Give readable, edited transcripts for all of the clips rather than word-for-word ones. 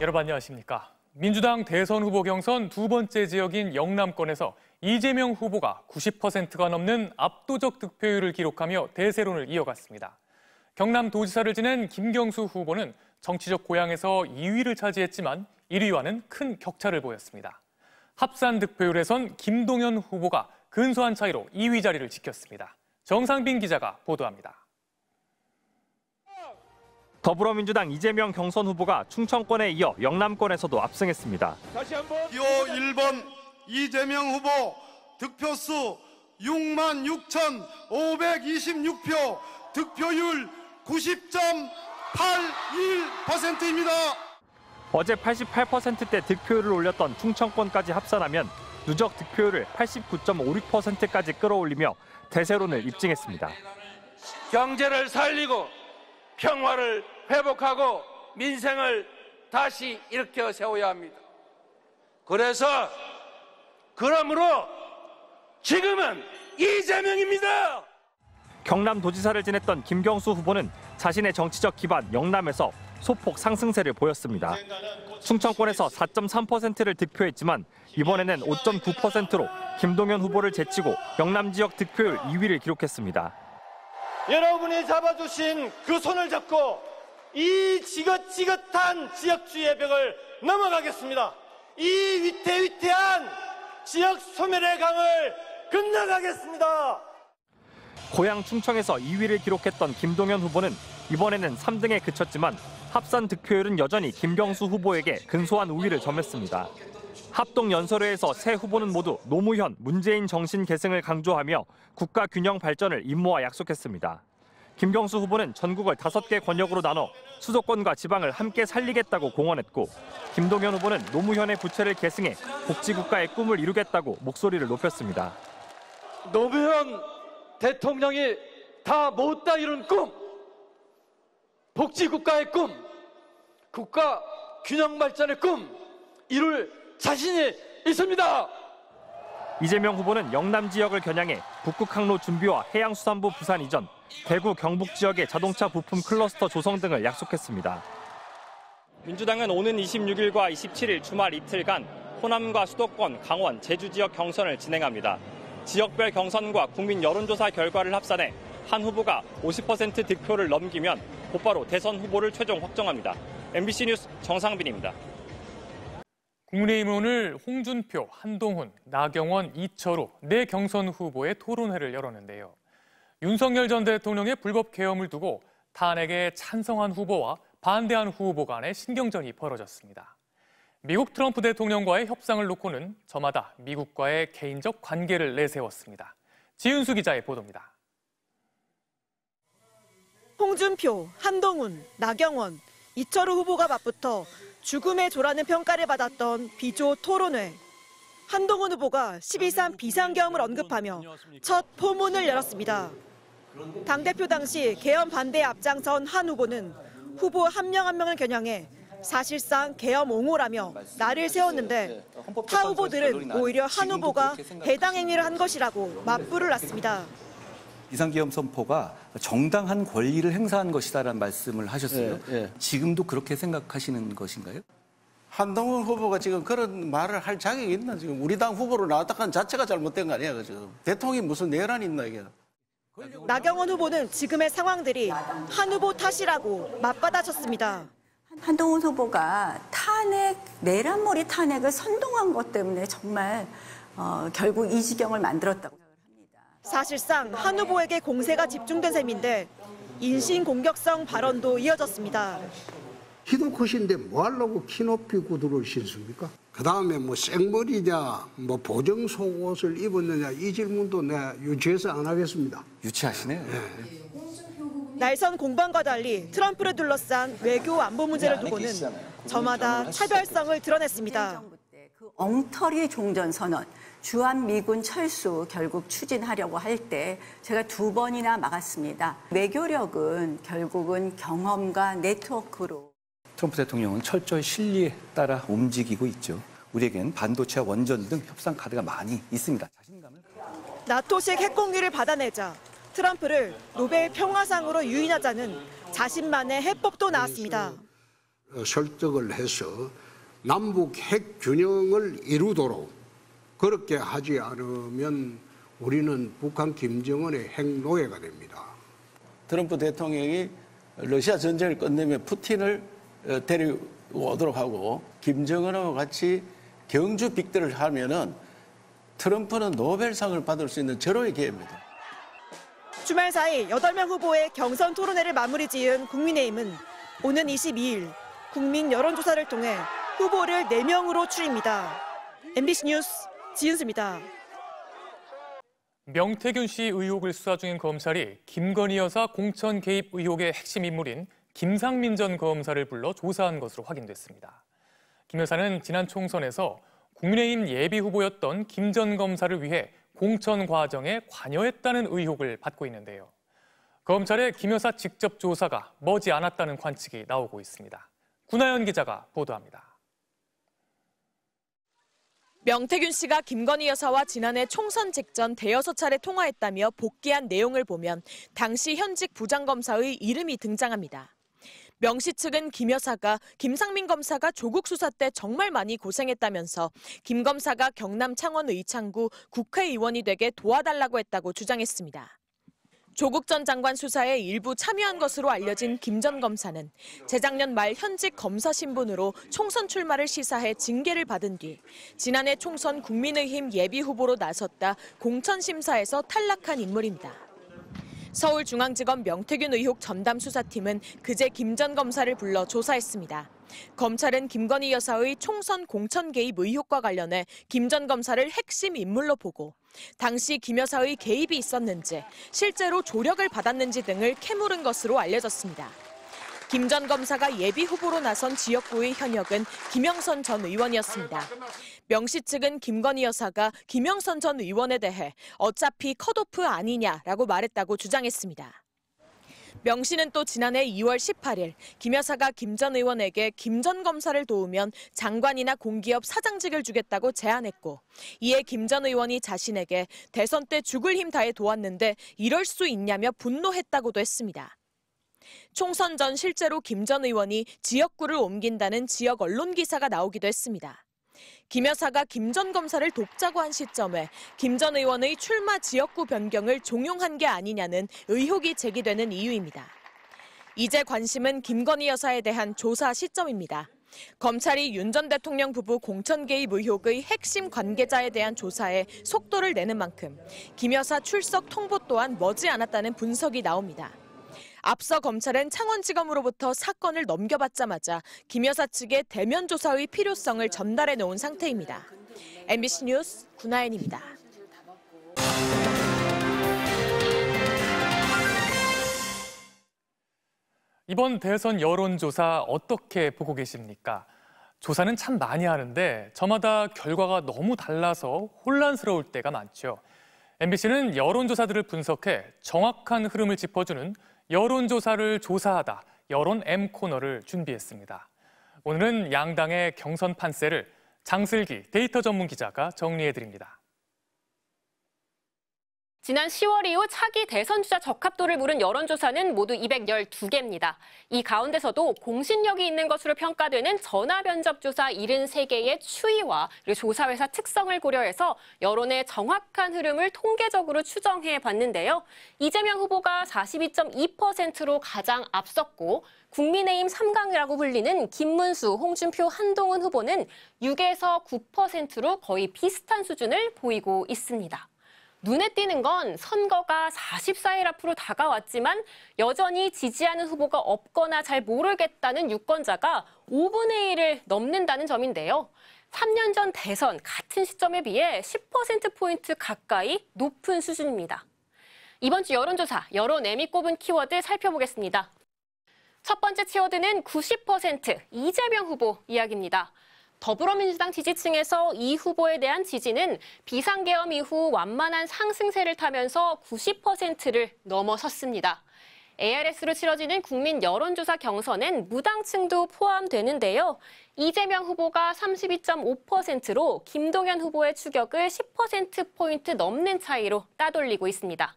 여러분 안녕하십니까. 민주당 대선 후보 경선 두 번째 지역인 영남권에서 이재명 후보가 90%가 넘는 압도적 득표율을 기록하며 대세론을 이어갔습니다. 경남도지사를 지낸 김경수 후보는 정치적 고향에서 2위를 차지했지만 1위와는 큰 격차를 보였습니다. 합산 득표율에선 김동연 후보가 근소한 차이로 2위 자리를 지켰습니다. 정상빈 기자가 보도합니다. 더불어민주당 이재명 경선 후보가 충청권에 이어 영남권에서도 압승했습니다. 다시 한번 표 1번 이재명 후보 득표수 66,526표, 득표율 90.81%입니다. 어제 88%대 득표율을 올렸던 충청권까지 합산하면 누적 득표율을 89.56%까지 끌어올리며 대세론을 입증했습니다. 경제를 살리고 평화를 회복하고 민생을 다시 일으켜 세워야 합니다. 그러므로 지금은 이재명입니다. 경남도지사를 지냈던 김경수 후보는 자신의 정치적 기반 영남에서 소폭 상승세를 보였습니다. 충청권에서 4.3%를 득표했지만 이번에는 5.9%로 김동연 후보를 제치고 영남 지역 득표율 2위를 기록했습니다. 여러분이 잡아주신 그 손을 잡고 이 지긋지긋한 지역주의의 벽을 넘어가겠습니다. 이 위태위태한 지역 소멸의 강을 건너가겠습니다. 고향 충청에서 2위를 기록했던 김동연 후보는 이번에는 3등에 그쳤지만 합산 득표율은 여전히 김경수 후보에게 근소한 우위를 점했습니다. 합동연설회에서 세 후보는 모두 노무현, 문재인 정신 계승을 강조하며 국가 균형 발전을 임모와 약속했습니다. 김경수 후보는 전국을 5개 권역으로 나눠 수도권과 지방을 함께 살리겠다고 공언했고, 김동연 후보는 노무현의 부채를 계승해 복지국가의 꿈을 이루겠다고 목소리를 높였습니다. 노무현 대통령이 다 못다 이룬 꿈, 복지국가의 꿈, 국가 균형 발전의 꿈 이룰 자신이 있습니다. 이재명 후보는 영남 지역을 겨냥해 북극 항로 준비와 해양수산부 부산 이전, 대구 경북 지역의 자동차 부품 클러스터 조성 등을 약속했습니다. 민주당은 오는 26일과 27일 주말 이틀간 호남과 수도권, 강원, 제주 지역 경선을 진행합니다. 지역별 경선과 국민 여론조사 결과를 합산해 한 후보가 50% 득표를 넘기면 곧바로 대선 후보를 최종 확정합니다. MBC 뉴스 정상빈입니다. 국민의힘은 오늘 홍준표, 한동훈, 나경원, 이철우 네 경선 후보의 토론회를 열었는데요. 윤석열 전 대통령의 불법 계엄을 두고 탄핵에 찬성한 후보와 반대한 후보 간의 신경전이 벌어졌습니다. 미국 트럼프 대통령과의 협상을 놓고는 저마다 미국과의 개인적 관계를 내세웠습니다. 지은수 기자의 보도입니다. 홍준표, 한동훈, 나경원, 이철우 후보가 맞붙어 죽음의 조라는 평가를 받았던 비조 토론회. 한동훈 후보가 12.3 비상계엄을 언급하며 첫 포문을 열었습니다. 당대표 당시 계엄 반대에 앞장선 한 후보는 후보 한 명 한 명을 겨냥해 사실상 계엄 옹호라며 날을 세웠는데, 타 후보들은 오히려 한 후보가 해당 행위를 한 것이라고 맞불을 놨습니다. 비상계엄 선포가 정당한 권리를 행사한 것이다라는 말씀을 하셨어요. 지금도 그렇게 생각하시는 것인가요? 한동훈 후보가 지금 그런 말을 할 자격이 있나? 지금 우리 당 후보로 나왔다는 자체가 잘못된 거 아니야, 지금. 대통령이 무슨 내란이 있나, 이게. 나경원 후보는 지금의 상황들이 한 후보 탓이라고 맞받아쳤습니다. 한동훈 후보가 내란몰이 탄핵을 선동한 것 때문에 정말 결국 이 지경을 만들었다고 생각합니다. 사실상 한 후보에게 공세가 집중된 셈인데 인신공격성 발언도 이어졌습니다. 키도 크신데 뭐 하려고 키 높이 구두를 신습니까? 그다음에 뭐 생머리냐, 뭐 보정 속옷을 입었느냐, 이 질문도 내가 유치해서 안 하겠습니다. 유치하시네요. 네. 날선 공방과 달리 트럼프를 둘러싼 외교 안보 문제를 두고는 저마다 차별성을 드러냈습니다. 그 엉터리 종전선언, 주한미군 철수 결국 추진하려고 할 때 제가 2번이나 막았습니다. 외교력은 결국은 경험과 네트워크로. 트럼프 대통령은 철저히 실리에 따라 움직이고 있죠. 우리에겐 반도체와 원전 등 협상 카드가 많이 있습니다. 나토식 핵공유를 받아내자 트럼프를 노벨 평화상으로 유인하자는 자신만의 해법도 나왔습니다. 설득을 해서 남북 핵 균형을 이루도록 그렇게 하지 않으면 우리는 북한 김정은의 핵 노예가 됩니다. 트럼프 대통령이 러시아 전쟁을 끝내면 푸틴을 데려오도록 하고 김정은하고 같이 경주 빅딜을 하면은 트럼프는 노벨상을 받을 수 있는 절호의 기회입니다. 주말 사이 8명 후보의 경선 토론회를 마무리 지은 국민의힘은 오는 22일 국민 여론조사를 통해 후보를 4명으로 추립니다. MBC 뉴스 지은수입니다. 명태균 씨 의혹을 수사 중인 검찰이 김건희 여사 공천 개입 의혹의 핵심 인물인 김상민 전 검사를 불러 조사한 것으로 확인됐습니다. 김 여사는 지난 총선에서 국민의힘 예비 후보였던 김 전 검사를 위해 공천 과정에 관여했다는 의혹을 받고 있는데요. 검찰의 김 여사 직접 조사가 머지않았다는 관측이 나오고 있습니다. 구나연 기자가 보도합니다. 명태균 씨가 김건희 여사와 지난해 총선 직전 대여섯 차례 통화했다며 복귀한 내용을 보면 당시 현직 부장검사의 이름이 등장합니다. 명 씨 측은 김 여사가 김상민 검사가 조국 수사 때 정말 많이 고생했다면서 김 검사가 경남 창원 의창구 국회의원이 되게 도와달라고 했다고 주장했습니다. 조국 전 장관 수사에 일부 참여한 것으로 알려진 김 전 검사는 재작년 말 현직 검사 신분으로 총선 출마를 시사해 징계를 받은 뒤 지난해 총선 국민의힘 예비 후보로 나섰다 공천심사에서 탈락한 인물입니다. 서울중앙지검 명태균 의혹 전담 수사팀은 그제 김 전 검사를 불러 조사했습니다. 검찰은 김건희 여사의 총선 공천 개입 의혹과 관련해 김 전 검사를 핵심 인물로 보고 당시 김 여사의 개입이 있었는지, 실제로 조력을 받았는지 등을 캐물은 것으로 알려졌습니다. 김 전 검사가 예비 후보로 나선 지역구의 현역은 김영선 전 의원이었습니다. 명 씨 측은 김건희 여사가 김영선 전 의원에 대해 어차피 컷오프 아니냐라고 말했다고 주장했습니다. 명 씨는 또 지난해 2월 18일 김 여사가 김 전 의원에게 김 전 검사를 도우면 장관이나 공기업 사장직을 주겠다고 제안했고, 이에 김 전 의원이 자신에게 대선 때 죽을 힘 다해 도왔는데 이럴 수 있냐며 분노했다고도 했습니다. 총선 전 실제로 김 전 의원이 지역구를 옮긴다는 지역 언론 기사가 나오기도 했습니다. 김 여사가 김 전 검사를 돕자고 한 시점에 김 전 의원의 출마 지역구 변경을 종용한 게 아니냐는 의혹이 제기되는 이유입니다. 이제 관심은 김건희 여사에 대한 조사 시점입니다. 검찰이 윤 전 대통령 부부 공천 개입 의혹의 핵심 관계자에 대한 조사에 속도를 내는 만큼 김 여사 출석 통보 또한 머지않았다는 분석이 나옵니다. 앞서 검찰은 창원지검으로부터 사건을 넘겨받자마자 김 여사 측에 대면 조사의 필요성을 전달해 놓은 상태입니다. MBC 뉴스 구나연입니다. 이번 대선 여론조사 어떻게 보고 계십니까? 조사는 참 많이 하는데 저마다 결과가 너무 달라서 혼란스러울 때가 많죠. MBC는 여론조사들을 분석해 정확한 흐름을 짚어주는 여론조사를 조사하다 여론 M 코너를 준비했습니다. 오늘은 양당의 경선 판세를 장슬기 데이터 전문 기자가 정리해드립니다. 지난 10월 이후 차기 대선 주자 적합도를 물은 여론조사는 모두 212개입니다. 이 가운데서도 공신력이 있는 것으로 평가되는 전화면접조사 73개의 추이와 그리고 조사회사 특성을 고려해서 여론의 정확한 흐름을 통계적으로 추정해 봤는데요. 이재명 후보가 42.2%로 가장 앞섰고 국민의힘 3강이라고 불리는 김문수, 홍준표, 한동훈 후보는 6에서 9%로 거의 비슷한 수준을 보이고 있습니다. 눈에 띄는 건 선거가 44일 앞으로 다가왔지만 여전히 지지하는 후보가 없거나 잘 모르겠다는 유권자가 5분의 1을 넘는다는 점인데요. 3년 전 대선 같은 시점에 비해 10%포인트 가까이 높은 수준입니다. 이번 주 여론조사, 여론 M이 꼽은 키워드 살펴보겠습니다. 첫 번째 키워드는 90% 이재명 후보 이야기입니다. 더불어민주당 지지층에서 이 후보에 대한 지지는 비상계엄 이후 완만한 상승세를 타면서 90%를 넘어섰습니다. ARS로 치러지는 국민 여론조사 경선엔 무당층도 포함되는데요. 이재명 후보가 32.5%로 김동연 후보의 추격을 10%포인트 넘는 차이로 따돌리고 있습니다.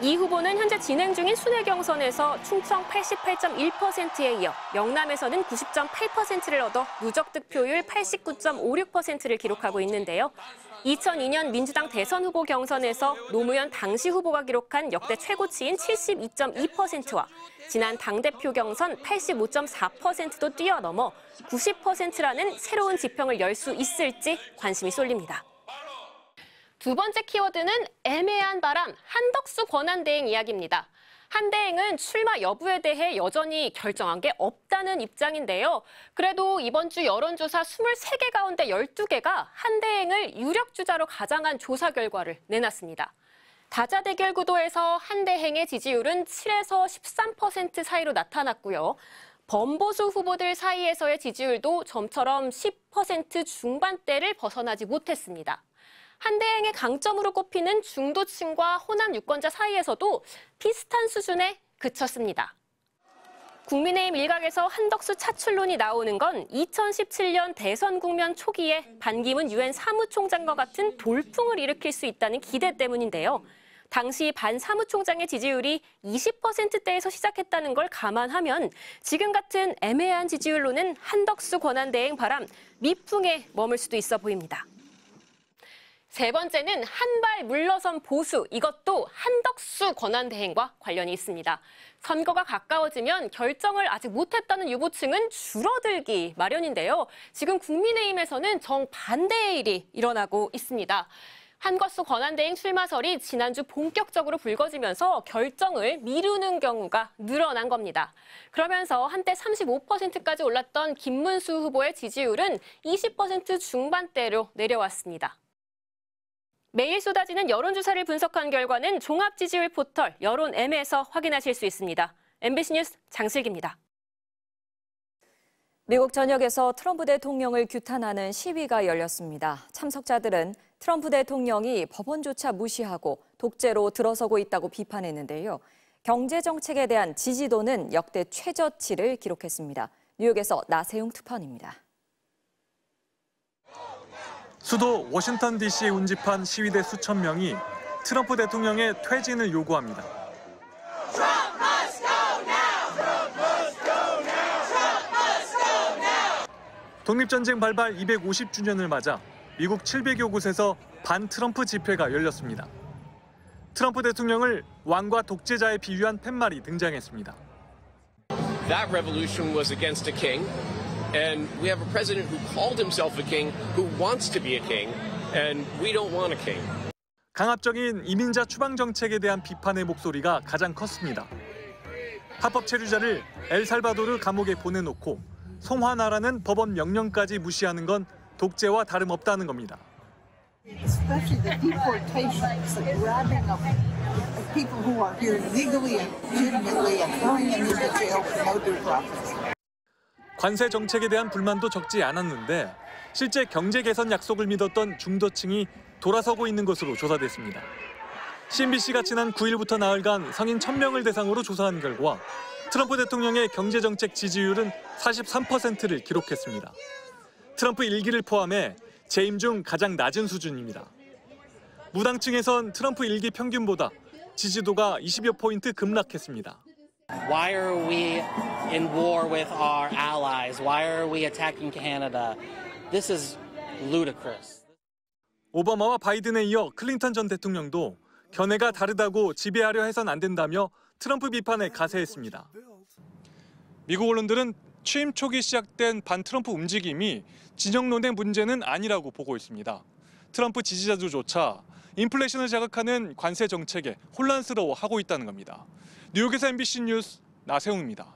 이 후보는 현재 진행 중인 순회 경선에서 충청 88.1%에 이어 영남에서는 90.8%를 얻어 누적 득표율 89.56%를 기록하고 있는데요. 2002년 민주당 대선 후보 경선에서 노무현 당시 후보가 기록한 역대 최고치인 72.2%와 지난 당대표 경선 85.4%도 뛰어넘어 90%라는 새로운 지평을 열 수 있을지 관심이 쏠립니다. 두 번째 키워드는 애매한 바람, 한덕수 권한대행 이야기입니다. 한대행은 출마 여부에 대해 여전히 결정한 게 없다는 입장인데요. 그래도 이번 주 여론조사 23개 가운데 12개가 한대행을 유력 주자로 가장한 조사 결과를 내놨습니다. 다자대결 구도에서 한대행의 지지율은 7에서 13% 사이로 나타났고요. 범보수 후보들 사이에서의 지지율도 좀처럼 10% 중반대를 벗어나지 못했습니다. 한대행의 강점으로 꼽히는 중도층과 호남 유권자 사이에서도 비슷한 수준에 그쳤습니다. 국민의힘 일각에서 한덕수 차출론이 나오는 건 2017년 대선 국면 초기에 반기문 유엔 사무총장과 같은 돌풍을 일으킬 수 있다는 기대 때문인데요. 당시 반 사무총장의 지지율이 20%대에서 시작했다는 걸 감안하면 지금 같은 애매한 지지율로는 한덕수 권한대행 바람 미풍에 머물 수도 있어 보입니다. 세 번째는 한 발 물러선 보수, 이것도 한덕수 권한대행과 관련이 있습니다. 선거가 가까워지면 결정을 아직 못했다는 유보층은 줄어들기 마련인데요. 지금 국민의힘에서는 정반대의 일이 일어나고 있습니다. 한덕수 권한대행 출마설이 지난주 본격적으로 불거지면서 결정을 미루는 경우가 늘어난 겁니다. 그러면서 한때 35%까지 올랐던 김문수 후보의 지지율은 20% 중반대로 내려왔습니다. 매일 쏟아지는 여론조사를 분석한 결과는 종합지지율 포털 여론M에서 확인하실 수 있습니다. MBC 뉴스 장슬기입니다. 미국 전역에서 트럼프 대통령을 규탄하는 시위가 열렸습니다. 참석자들은 트럼프 대통령이 법원조차 무시하고 독재로 들어서고 있다고 비판했는데요. 경제 정책에 대한 지지도는 역대 최저치를 기록했습니다. 뉴욕에서 나세용 특파원입니다. 수도 워싱턴 DC에 운집한 시위대 수천 명이 트럼프 대통령의 퇴진을 요구합니다. 독립전쟁 발발 250주년을 맞아 미국 700여 곳에서 반트럼프 집회가 열렸습니다. 트럼프 대통령을 왕과 독재자에 비유한 팻말이 등장했습니다. That revolution was against a king. And we have a president who called himself a king, who wants to be a king, and we don't want a king. 강압적인 이민자 추방 정책에 대한 비판의 목소리가 가장 컸습니다. 합법 체류자를 엘살바도르 감옥에 보내놓고 송환하라는 법원 명령까지 무시하는 건 독재와 다름없다는 겁니다. Especially the deportations, the grabbing of people who are here legally and legitimately and throwing them into jail for no due process. 관세 정책에 대한 불만도 적지 않았는데 실제 경제 개선 약속을 믿었던 중도층이 돌아서고 있는 것으로 조사됐습니다. CNBC가 지난 9일부터 나흘간 성인 1000명을 대상으로 조사한 결과 트럼프 대통령의 경제 정책 지지율은 43%를 기록했습니다. 트럼프 1기를 포함해 재임 중 가장 낮은 수준입니다. 무당층에선 트럼프 1기 평균보다 지지도가 20여 포인트 급락했습니다. Why are we in war with our allies? Why are we attacking Canada? This is ludicrous. 오바마와 바이든에 이어 클린턴 전 대통령도 견해가 다르다고 지배하려 해선 안 된다며 트럼프 비판에 가세했습니다. 미국 언론들은 취임 초기 시작된 반트럼프 움직임이 진영론의 문제는 아니라고 보고 있습니다. 트럼프 지지자들조차 인플레이션을 자극하는 관세 정책에 혼란스러워하고 있다는 겁니다. 뉴욕에서 MBC 뉴스 나세웅입니다.